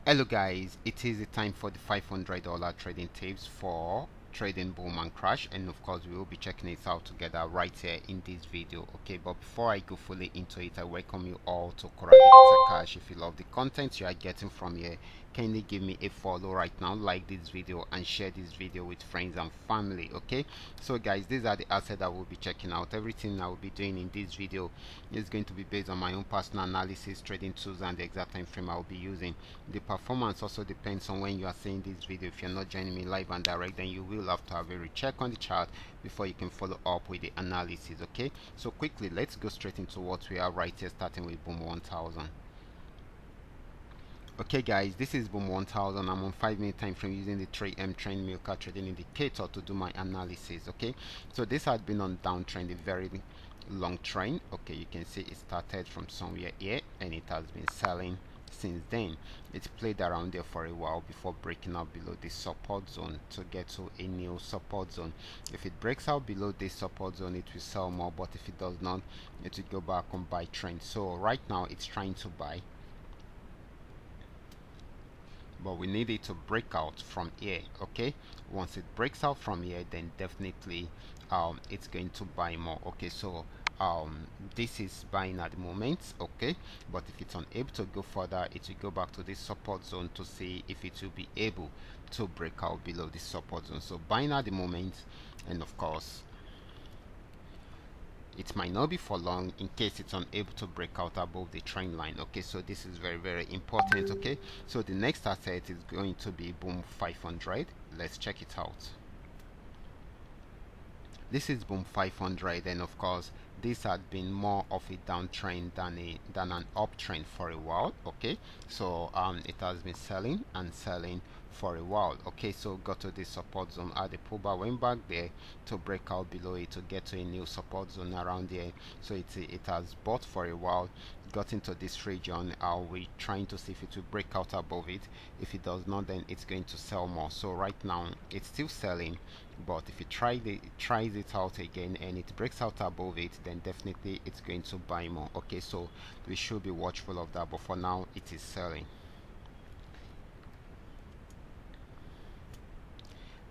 Hello guys, it is the time for the $500 trading tips for trading boom and crash, and of course we will be checking it out together right here in this video. Okay, but before I go fully into it, I welcome you all to Qora detectorK. If you love the content you are getting from here, kindly give me a follow right now, like this video and share this video with friends and family. Okay, so guys, these are the assets I will be checking out. Everything I will be doing in this video is going to be based on my own personal analysis, trading tools, and the exact time frame I will be using. The performance also depends on when you are seeing this video. If you're not joining me live and direct, then you will have to have a recheck on the chart before you can follow up with the analysis. Okay, so quickly let's go straight into what we are right here, starting with boom 1000. Okay guys, this is boom 1000. I'm on 5-minute time frame using the 3M trend milker trading indicator to do my analysis. Okay, so this had been on downtrend, a very long trend. Okay, you can see it started from somewhere here and it has been selling since then. It's played around there for a while before breaking out below this support zone to get to a new support zone. If it breaks out below this support zone, it will sell more, but if it does not, it will go back on buy trend. So right now it's trying to buy, but we need it to break out from here. Okay, once it breaks out from here, then definitely it's going to buy more. Okay, so this is buying at the moment. Okay, but if it's unable to go further, it will go back to this support zone to see if it will be able to break out below this support zone. So buying at the moment, and of course it might not be for long in case it's unable to break out above the trend line. Okay, so this is very important. Okay, so the next asset is going to be boom 500. Let's check it out. This is boom 500, and of course this had been more of a downtrend than an uptrend for a while. Okay, so it has been selling and selling for a while. Okay, so got to this support zone at the pullback, went back there to break out below it to get to a new support zone around there. So it has bought for a while, got into this region. We're trying to see if it will break out above it. If it does not, then it's going to sell more. So right now it's still selling, but if it tries it out again and it breaks out above it, then definitely it's going to buy more. Okay, so we should be watchful of that, but for now it is selling.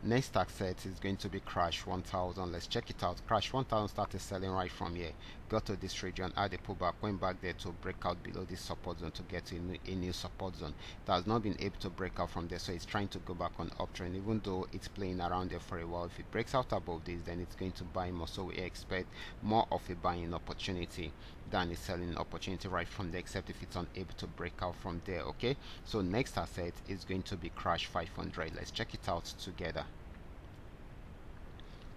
Next asset is going to be crash 1000. Let's check it out. Crash 1000 started selling right from here, got to this region, had a pullback, went back there to break out below this support zone to get to a new support zone. It has not been able to break out from there, so it's trying to go back on uptrend, even though it's playing around there for a while. If it breaks out above this, then it's going to buy more, so we expect more of a buying opportunity than a selling opportunity right from there, except if it's unable to break out from there. Okay, so next asset is going to be crash 500. Let's check it out together.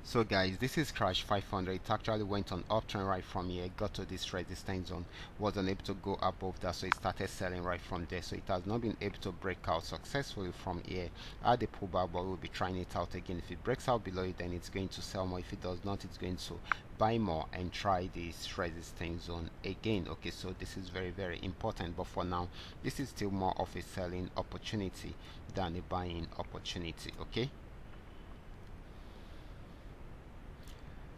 So guys, this is crash 500. It actually went on uptrend right from here, got to this resistance zone, was unable to go above that, so it started selling right from there. So it has not been able to break out successfully from here at the pullback, but we'll be trying it out again. If it breaks out below it, then it's going to sell more. If it does not, it's going to buy more and try this resistance zone again. Okay, so this is very important, but for now this is still more of a selling opportunity than a buying opportunity. Okay,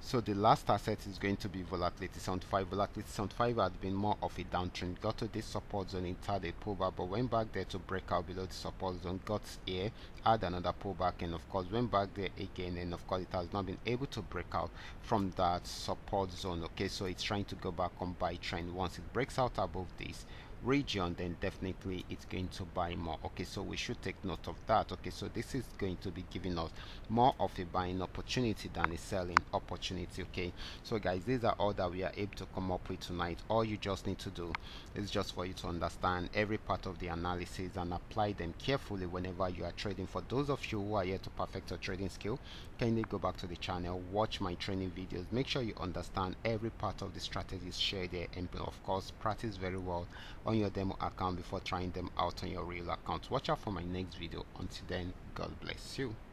so the last asset is going to be volatility 75. Volatility 75 had been more of a downtrend, got to this support zone, it had a pullback, but went back there to break out below the support zone, got here, had another pullback, and of course went back there again, and of course it has not been able to break out from that support zone. Okay, so it's trying to go back on buy trend. Once it breaks out above this region, then definitely it's going to buy more. Okay, so we should take note of that. Okay, so this is going to be giving us more of a buying opportunity than a selling opportunity. Okay, so guys, these are all that we are able to come up with tonight. All you just need to do is just for you to understand every part of the analysis and apply them carefully whenever you are trading. For those of you who are here to perfect your trading skill, kindly go back to the channel, watch my training videos, make sure you understand every part of the strategies shared there, and of course practice very well on your demo account before trying them out on your real account. Watch out for my next video. Until then, God bless you.